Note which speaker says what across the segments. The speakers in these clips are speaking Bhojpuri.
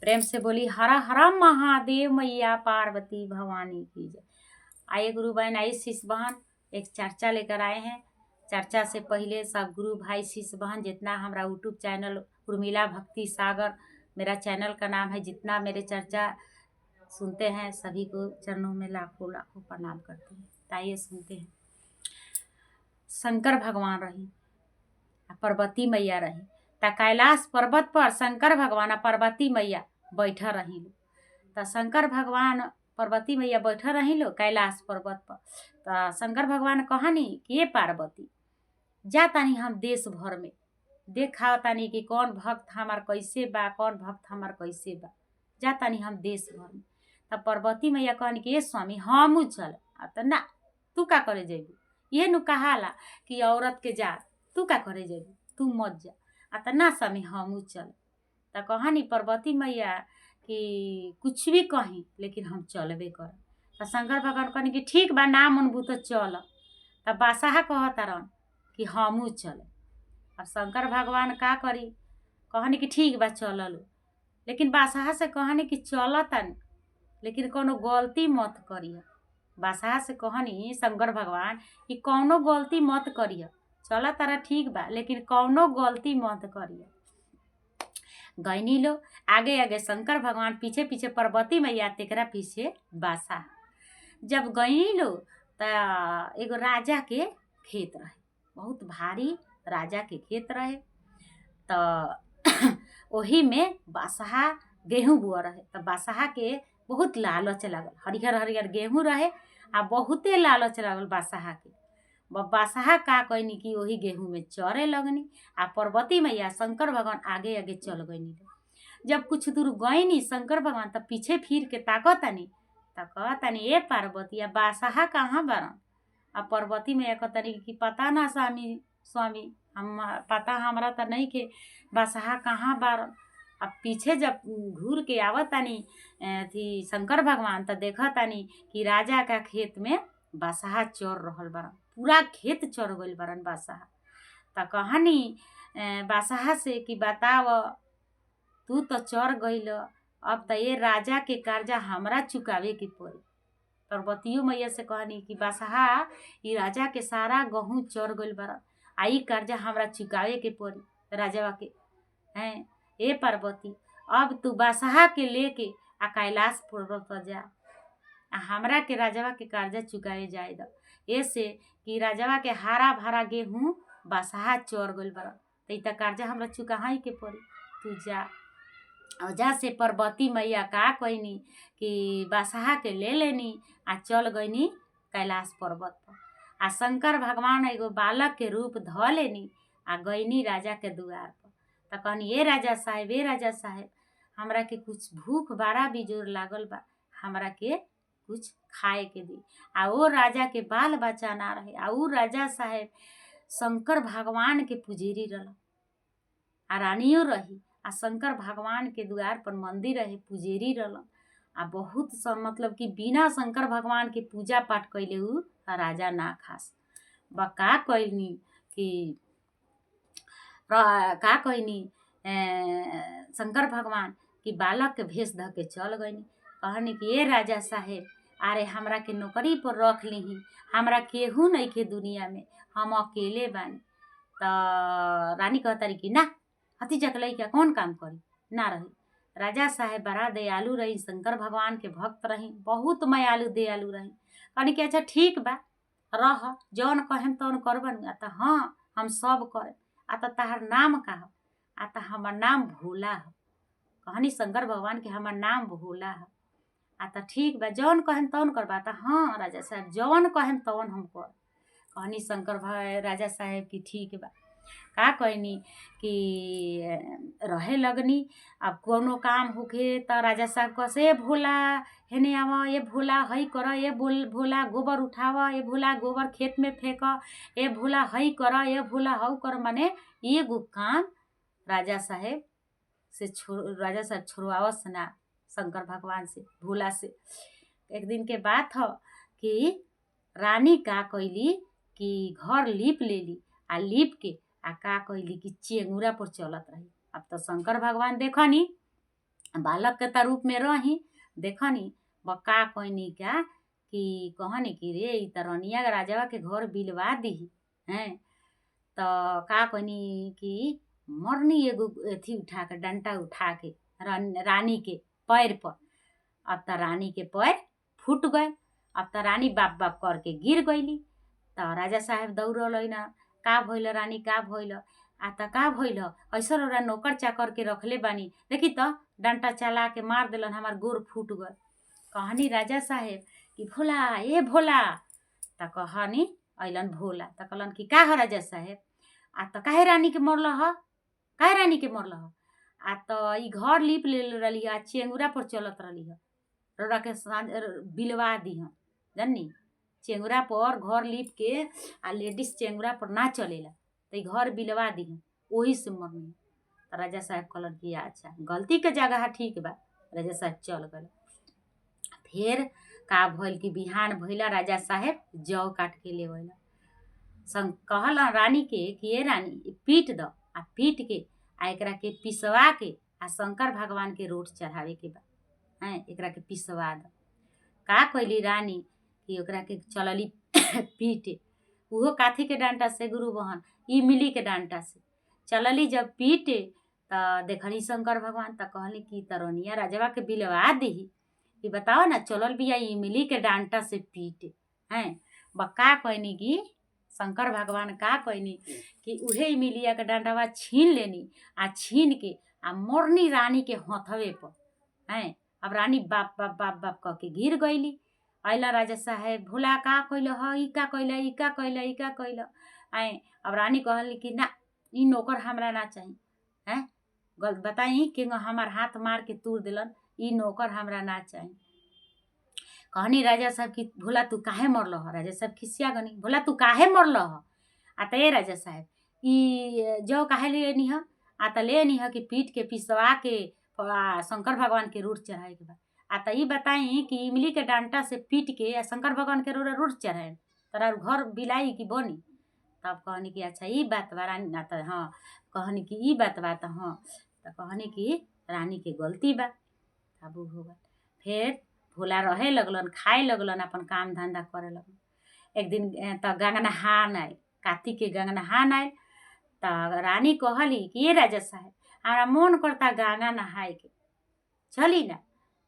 Speaker 1: प्रेम से बोली हर हर महादेव मैया पार्वती भवानी की जय। आइए गुरु बहन, आई शिष्य बहन एक चर्चा लेकर आए हैं। चर्चा से पहले सब गुरु भाई शिष्य बहन, जितना हमारा यूट्यूब चैनल उर्मिला भक्ति सागर मेरा चैनल का नाम है, जितना मेरे चर्चा सुनते हैं सभी को चरणों में लाखों लाखों प्रणाम करते हैं। ताइए सुनते हैं। शंकर भगवान रही, पार्वती मैया रही, त कैलाश पर्वत पर शंकर भगवान पार्वती मैया बैठा रही लो। त शंकर भगवान पार्वती मैया बैठा रही लो कैलाश पर्वत पर। त शंकर भगवान कहनी कि ये पार्वती, जा तानी हम देश भर में देखा तानी कि कौन भक्त हमार कैसे बा, कौन भक्त हमार कैसे बा, जा तानी हम देश भर में। तब पार्वती मैया कहनी कि ये स्वामी हमू चल। त ना, तू का करे जेबू, ये नु कहाला कि औरत के जा, तू का करे जेबू, तू मत जा। त ना स्वामी हमू चल। त कहानी पार्वती मैया कि कुछ भी कही लेकिन हम चलबे कर। त शंकर भगवान कहनी कि ठीक बा, ना मनबू तो चल। तब बादशाह कहतारन कि हमू चले। अब शंकर भगवान का करी, कहनी कि ठीक बा चल लो। लेकिन बादशाह से कहनी कि चल तन, लेकिन कोनो गलती मत करिए। बादशाह से कहनी शंकर भगवान कि कौनो गलती मत करिए, चल तारा ठीक बा लेकिन कौनो गलती मत करिए। गैनी लो आगे आगे शंकर भगवान, पीछे पीछे पार्वती मैया, तेकरा पीछे बादशाह। जब गैनी लो त एगो राजा के खेत रहे, बहुत भारी राजा के खेत रहे। त वही में बादशाह गेहूँ बुआ रहे। त बादशाह के बहुत लालच लागल, हरिहर हरिहर गेहूँ रहे आ बहुते लालच लागल बादशाह के। बादशाह का कहनी कि वही गेहूँ में चरे लगनी आ पार्वती मैया शंकर भगवान आगे आगे चल गईनी। जब कुछ दूर गईनी शंकर भगवान तब पीछे फिर के ताकतानी त कहतानी ए पार्वती, आ बादशाह कहाँ बारन। आ पार्वती मैया कहतानी कि पता ना स्वामी, हम पता हमरा त नहीं के बादशाह कहाँ बारन। अब पीछे जब घूर के आवतानी थी शंकर भगवान त देखतानी कि राजा का खेत में बादशाह चर रहल बारन, पूरा खेत चढ़ गइल बारन बादशाह। त कहानी बादशाह से कि बताव, तू तो चढ़ गइल, अब त ये राजा के कर्जा हमरा चुकावे के पड़ी। पार्वतियों मैया से कहनी कि बादशाह, ई राजा के सारा गहूँ चढ़ गइल बारन, आ ई कर्जा हमरा चुकावे के पड़ी राजावा के हैं। ए पार्वती, अब तू बादशाह के लेके आ कैलाश पर्वत पर जा, आ हमरा के राजावा के कर्जा चुकावे जाए द। ऐसे कि राजावा के हरा भरा गेहूँ बादशाह चढ़ गइल बारन, त ई त कर्जा हमरा चुकाही के पड़ी, तू जा। और जा से पार्वती मैया का कहनी कि बादशाह के ले लेनी आ चल गईनी कैलाश पर्वत पर। आ शंकर भगवान एगो बालक के रूप ध लेनी आ गईनी राजा के दुआर पर। त कहनी ए राजा साहेब, ए राजा साहेब, हमरा के कुछ भूख बड़ा बिजोर लागल बा, हमरा के कुछ खाए के दी। आ वो राजा के बाल बच्चा ना रहे, आ ऊ राजा साहेब शंकर भगवान के पुजेरी रहल, आ रानियों रही। आ शंकर भगवान के द्वार पर मंदिर रहे, पुजेरी रहलन। आ बहुत मतलब कि बिना शंकर भगवान के पूजा पाठ कैले ऊ राजा ना खास। का कहनी कि का कहनी शंकर भगवान कि बालक के भेष ध के चल गईनी। कहनी कि ए राजा साहेब, अरे हमरा के नौकरी पर रख लीही, हमरा केहू नहीं के दुनिया में, हम अकेले बानी। त रानी कहतारी कि ना, हती जक लइका कौन काम करी, ना रही। राजा साहेब बड़ा दयालु रही, शंकर भगवान के भक्त रही, बहुत मायालु दयालु रही। कहनी कि अच्छा ठीक बा, रह, जौन कहेम तौन करबन। आ त हाँ, हम सब करे। आ त तहार नाम का ह? आ त हमर नाम भोला ह। कहनी शंकर भगवान के हमर नाम भोला ह। आ त ठीक बा, जौन कहेम तौन करबा। त हाँ राजा साहेब, जौन कहेम तौन हम कर। कहनी शंकर राजा साहेब की ठीक बा। का कहनी कि रहे लगनी। अब कोनो काम होखे त राजा साहब कसे ए भोला हेने आव, ए भोला हई कर, ए भोला गोबर उठाव, ए भोला गोबर खेत में फेंक, ए भोला हई कर, ए भोला हऊ कर। माने एगो काम राजा साहेब छोड़वावस ना शंकर भगवान से, भोला से। एक दिन के बात ह कि रानी का कैली कि घर लीप लेली, आ लीप के आ का कैली कि चेंगुरा पर चलत रही। अब तो शंकर भगवान देखनी बालक के त रूप में रही देखनी बका कहनी का कि कहनी कि रे ई त रनिया राजवा के घर बिलवा दी हैं। तो का कहनी कि मरनी एगो अथी उठा के डंटा उठा के रानी के पैर पर। अब त रानी के पैर फूट गए। अब त रानी बाप बाप करके गिर गईली। त राजा साहेब दौड़ल ना का भइल रानी का भइल आ त का भइल ऐसा रौरा नौकर चाकर के रखले बानी देखी त डंटा चला के मार दिलन हमार गोर फूट गए। कहनी राजा साहेब कि भोला ए भोला त कहनी अइलन भोला त कहलन कि का ह राजा साहेब आ त काहे रानी के मरल ह काहे रानी के मरल ह आ त ई घर लिप ले रही आ चेंगुरा पर चलत रही रौरा के बिलवा दी जानी चेंगुरा पर घर लिप के आ लेडीज चेंगुरा पर ना चलेला तो ई घर बिलवा दी वही से मरनी। तो राजा साहब कहलन कि अच्छा गलती के जगह ठीक बा। राजा साहब चल गए। फिर का भइल कि बिहान भइला राजा साहेब जौ काट के ले गइला संग कहला रानी के कि ए रानी पीट द आ पीट के आ एकरा के पिसवा के आ शंकर भगवान के रोट चढ़ावे के बा हैं एकरा के पिसवा द। का कइली रानी कि ओकरा के चलली पीटे उहो काथी के डांटा से गुरु बहन ई मिली के डांटा से चलली जब पीटे त देखली शंकर भगवान त कहली कि तरनिया राजवा के बिलवा दी कि बताओ ना चलल बिया ई मिली के डांटा से पीटे हैं। बका कहनी कि शंकर भगवान का कहनी कि उहे मिलिया के डांटावा छीन लेनी आ छीन के आ मोरनी रानी के हथवे पर हैं। अब रानी बाप बाप बाप बाप कह के गिर गईली। अइला राजा साहेब भोला का कइल ह ई का कइल ई का कइल ई का कइल आए। अब रानी कहली कि ना ई नौकर हमरा ना चाहिए हैं बताई कि हमार हाथ मार के तोड़ दिलन ई नौकर हमरा ना चाहिए। कहनी राजा साहब कि भोला तू काहे मरल ह। राजा साहब खिसिया गनी भोला तू काहे मरल ह आ त ए राजा साहब ई जौ काहे लेनी ह आ त लेनी ह कि पीट के पिसवा के शंकर भगवान के रूट चढ़ाए के बा आ त ई बताई कि इमली के डांटा से पीट के शंकर भगवान के रूट चढ़ाए तोरा घर बिलाई की बनी। तब कहनी कि अच्छा ई बात बा रानी ना त हाँ कहनी कि ई बात बा त हाँ त कहनी कि रानी के गलती बा तब हो गए। फिर भोला रहे लगलन खाए लगलन अपन काम धंधा करे लगलन। एक दिन त गंगा नहान आयल कार्तिक के गंगा नहान आयल त रानी कहली कि ये राजा साहब हमारा मन करता गंगा नहाए के चली ना।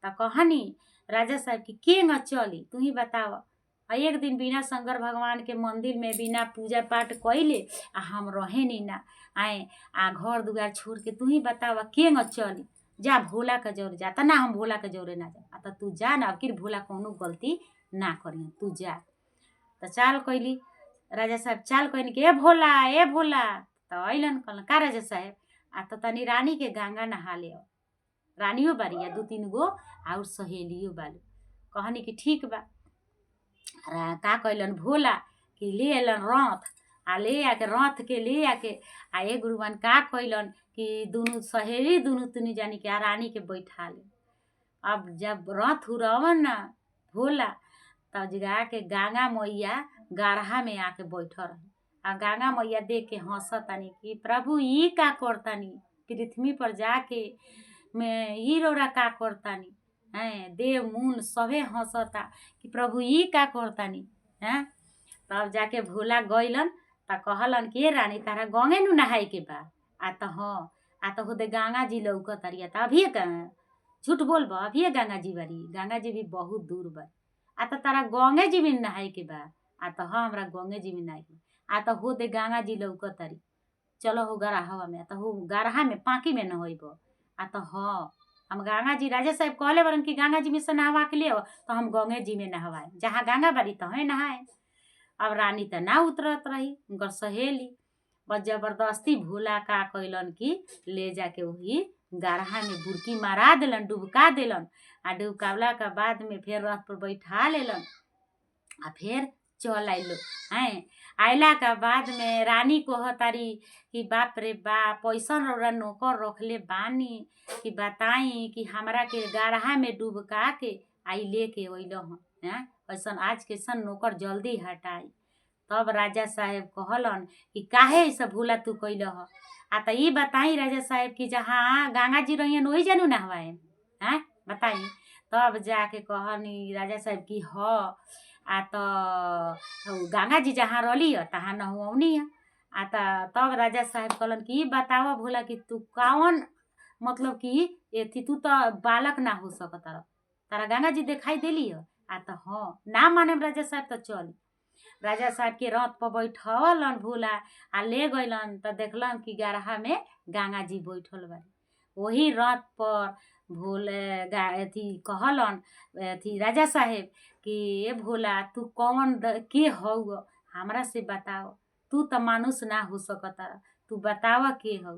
Speaker 1: त कहनी राजा साहब की केंगा चली तू ही बताव। एक दिन बिना शंकर भगवान के मंदिर में बिना पूजा पाठ कइले आ हम रहे नी ना आए आ घर दुआर छोड़ के तू ही बतावा केंगा चली जा भोला के जोरे जा त ना हम भोला के जोरे ना जा त तू जा ना आखिर भोला कौनो गलती ना करी तू जा। त चाल कइली राजा साहब चाल कहनी कि ए भोला त अइलन कहलन का राजा साहब आ त तनी रानी के गंगा नहा ले रानियो बारी दू तीन गो और सहेलियो बाली। कहनी कि ठीक बा। का कइलन भोला कि ले अलन रथ आ ले आके रथ के ले आके आ ए गुरुवन का कइलन कि दुनु सहेली दुनु तुनी जानी के आ रानी के बैठा ले। अब जब रथ उड़वन ना भोला तब जगा के गंगा मैया गाढ़ा में आके बैठ रही आ गंगा मैया देख के हंसतानी कि प्रभु ई का करतानी पृथ्वी पर जाके में ई रौरा का करतानी हैं देव मून सभे हंसता कि प्रभु ई का करतानी हैं। तब जाके भोला गइलन त कहलन कि रानी तारा गंगे नु नहाए के बा आ त हाँ आ त होदे गंगा जी लौकतारी त अभी झूठ बोलबा अभी गंगा जी बारी गंगा जी भी बहुत दूर बा आ त तारा गंगे जी में नहाए के बा आ त हाँ हमरा गंगे जी में नहाए के आ त होदे गंगा जी लौकतारी चलो हो गराहवा में त हो गराहा में पाकी में नहइब आ त हाँ हम गंगा जी राजा साहब कहले बरन कि गंगा जी में से नहवा के ले तो हम गंगे जी में नहवाए जहाँ गंगा बारी तहें नहाए। अब रानी त ना उतरत रही उनकर सहेली बस जबरदस्ती भोला का कइलन कि ले जाके वही गराहा में बुरकी मारा देलन डुबका देलन आ डुबकावला के बाद में फिर रथ पर बैठा लेलन आ फिर चल आइलो हैं। आइला के बाद में रानी कहतारी कि बाप रे बाप पैसा रौरा नौकर रखले बानी कि बताई कि हमरा के गराहा में डुबका के आई लेके अइलो हैं ऐसा आज के सन नौकर जल्दी हटाई। तब राजा साहेब कहलन कि काहे ऐसा भूला तू कइल ह आ त ई बताई राजा साहेब कि जहाँ गंगा जी रहियन वही जानू नहवाए हैं बताई। तब जाके कहनी राजा साहब की ह आ तो गंगा जी जहाँ रही है तहाँ नहुअनी है। आ तब राजा साहब कहलन कि बतावा भोला कि तू कौन मतलब कि एथी तू तो बालक ना हो सकता तारा गंगा जी दिखाई देली है। आ तो हाँ ना माने राजा साहब तो चली। राजा साहब के रथ पर बैठलन भोला आ ले गइलन तो देखलन कि गरहा में गंगा जी बैठल बारी। वही रथ पर भोले अथी कहलन अथी राजा साहेब कि ए भोला तू कौन के हौ हमरा से बताओ, तू तो मानुष ना हो सकता, तू बतावा के हौ।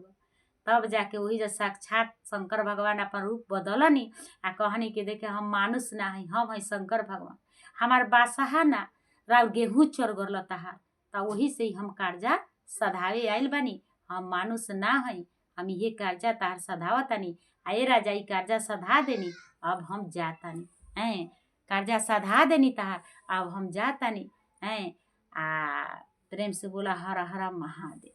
Speaker 1: तब जाके वही जो साक्षात शंकर भगवान अपन रूप बदलनी आ कहनी कि देखे हम मानुष ना है, हम है शंकर भगवान, हमार बादशाह ना राव गेहूँ चढ़ गल तहार तो वही से ही हम कर्जा सधावे आइल बानी, हम मानुष ना है, हम ये कर्जा तहार सधावतानी। आए राजा ई कर्जा सधा देनी, अब हम जातानी हैं, कर्जा सधा देनी तहार, अब हम जातानी हैं। आ प्रेम से बोला हर हर महादेव।